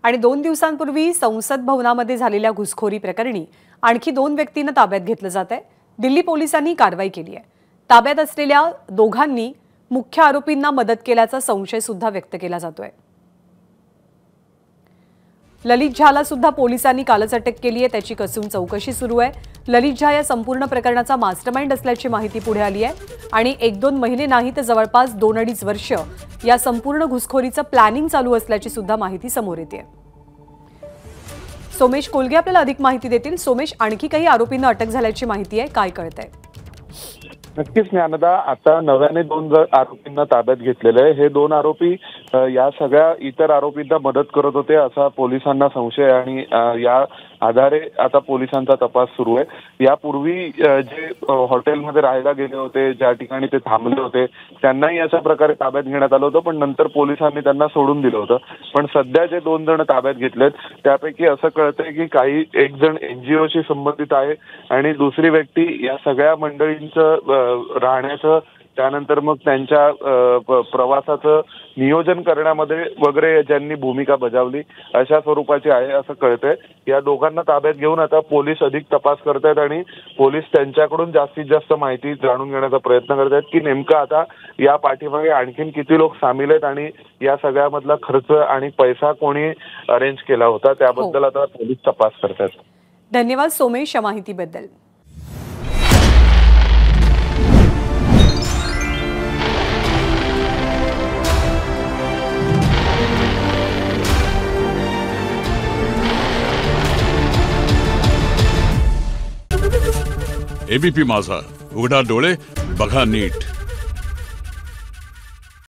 आणि 2 दिवसांपूर्वी संसद भवनामध्ये झालेल्या घुसखोरी प्रकरणी आणखी 2 व्यक्तींना ताब्यात घेतलं जात आहे। दिल्ली पोलिसांनी कारवाई केली आहे। ताब्यात असलेल्या दोघांनी मुख्य आरोपींना मदत केल्याचा संशय सुद्धा व्यक्त केला जातोय। ललित झाला सुद्धा पोलिसांनी कालच अटक केली आहे। त्याची कसून चौकशी सुरू आहे। ललित झा या संपूर्ण प्रकरणाचा मास्टरमाइंड असल्याची माहिती पुढे आली आहे आणि 1-2 महिने नाही तर जवळपास 2-2.5 वर्ष या संपूर्ण घुसखोरीचं प्लॅनिंग चालू असल्याची सुद्धा माहिती समोर येते। सोमेश कोलगे आपल्याला अधिक माहिती देतील। सोमेश, आणखी काही आरोपींना अटक झाल्याची माहिती आहे, काय कळतंय? नक्कीच ज्ञानदा, आता नव्याने 2 आरोपींना ताब्यात घेतलेले आहे। हे 2 आरोपी या सगळ्या इतर आरोपींना मदत करत होते असा पोलिसांना संशय आणि या आधारे आता पोलिसांचा तपास सुरू आहे। यापूर्वी जे हॉटेलमध्ये राहायला गेले होते, ज्या ठिकाणी ते थांबले होते, त्यांनाही अशा प्रकारे ताब्यात घेण्यात आलं होतं, पण नंतर पोलिसांनी त्यांना सोडून दिलं होतं। पण सध्या जे 2 जण ताब्यात घेतलेत त्यापैकी असं कळतंय की एक जण NGOशी संबंधित आहे आणि दुसरी व्यक्ती या सगळ्या मंडळींचं राहण्याचं, त्यानंतर मग त्यांच्या प्रवासाचं नियोजन करण्यामध्ये वगैरे ज्यांनी भूमिका बजावली अशा स्वरूपाची आहे असं कळतंय। या दोघांना ताब्यात घेऊन आता पोलीस अधिक तपास करतायत आणि पोलीस त्यांच्याकडून जास्तीत जास्त माहिती जाणून घेण्याचा प्रयत्न करतायत की नेमकं आता या पाठीमागे आणखीन किती लोक सामील आहेत आणि या सगळ्यामधला खर्च आणि पैसा कोणी अरेंज केला होता त्याबद्दल आता पोलीस तपास करतायत। धन्यवाद सोमेश या माहितीबद्दल। एबीपी माझा, उघडा डोळे बघा नीट।